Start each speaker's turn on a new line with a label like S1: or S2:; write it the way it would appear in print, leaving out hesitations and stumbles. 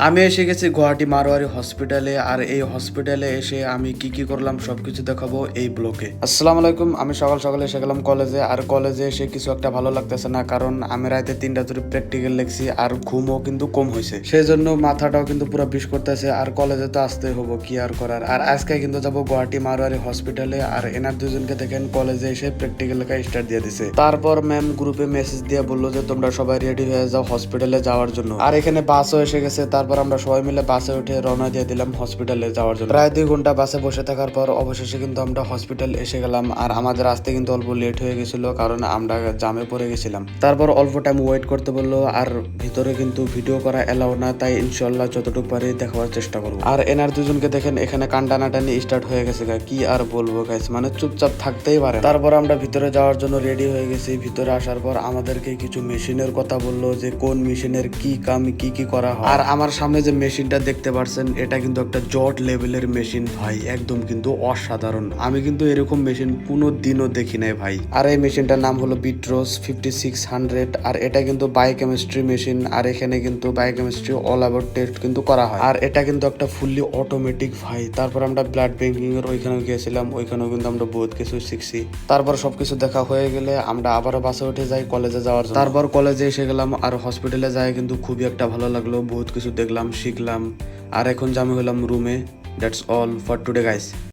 S1: আমি এসে গেছি গুয়াহাটি মারোয়ারি হসপিটালে। আর এই হসপিটালে এসে আমি কি কি করলাম সবকিছু দেখাবো এই ব্লকে। আসসালামু আলাইকুম। আমি সকাল সকালে এসে গেলাম কলেজে। আর কলেজে এসে কিছু একটা ভালো লাগতেছে না, কারণ আমি রাতে 3টা ধরে প্র্যাকটিক্যাল লিখছি আর ঘুমও কিন্তু কম হয়েছে, সেই জন্য মাথাটাও কিন্তু পুরো বিষ করতেছে। আর কলেজে তো আসতেই হবো, কি আর করার। আর আজকে কিন্তু যাবো গুয়াহাটি মারোয়ারি হসপিটালে। আর এনার দুজনকে দেখেন কলেজে এসে প্র্যাকটিক্যাল লেখা স্টার্ট দিয়ে দিছে। তারপর ম্যাম গ্রুপে মেসেজ দিয়ে বললো যে তোমরা সবাই রেডি হয়ে যাও হসপিটালে যাওয়ার জন্য। আর এখানে বাসও এসে গেছে। তারপর আমরা সবাই মিলে বাসে উঠে রওনা দিয়ে দিলাম হসপিটালে যাওয়ার জন্য। প্রায় 2 ঘন্টা বাসে বসে থাকার পর অবশেষে কিন্তু আমরা হসপিটাল এসে গেলাম। আর আমাদের আসতে কিন্তু অল্প লেট হয়ে গেছিল, কারণ আমরা জামে পড়ে গেছিলাম। তারপর অল্প টাইম ওয়েট করতে বললো। আর ভিতরে কিন্তু ভিডিও করা এলাও না, তাই ইনশাল্লাহ যতটুকু পারি দেখাবার চেষ্টা করবো। আর এনার দুজনকে দেখেন এখানে কান্ডানাটানি স্টার্ট হয়ে গেছে, কি আর বলবো গাইস, মানে চুপচাপ থাকতেই পারে। তারপর আমরা ভিতরে যাওয়ার জন্য রেডি হয়ে গেছি। ভিতরে আসার পর আমাদেরকে কিছু মেশিনের কথা বললো, যে কোন মেশিনের কি কাম কি কি করা হয়। আর আমার সামনে যে মেশিনটা দেখতে পারছেন, এটা কিন্তু একটা জট লেভেলের মেশিন ভাই, একদম কিন্তু অসাধারণ। আমি কিন্তু এরকম মেশিন কোনো দিনও দেখি নাই ভাই। আর এই মেশিনটার নাম হলো বিট্রোস 5600। আর এটা কিন্তু বায়োকেমিস্ট্রি মেশিন। আর এখানে কিন্তু বায়োকেমিস্ট্রি অল অ্যাবাউট টেস্ট কিন্তু করা হয়। আর এটা কিন্তু একটা ফুললি অটোমেটিক ভাই। তারপর আমরা ব্লাড ব্যাংকিং এর ওইখানেও গিয়েছিলাম, ওইখানেও কিন্তু আমরা বহুত কিছু শিখছি। তারপর সবকিছু দেখা হয়ে গেলে আমরা আবারও বাসে উঠে যাই কলেজে যাওয়ার জন্য। তারপর কলেজে এসে গেলাম। আর হসপিটালে যাই কিন্তু খুবই একটা ভালো লাগলো, বহুত কিছু দেখলাম শিখলাম। আর এখন যাবো হলাম রুমে। That's all for today guys.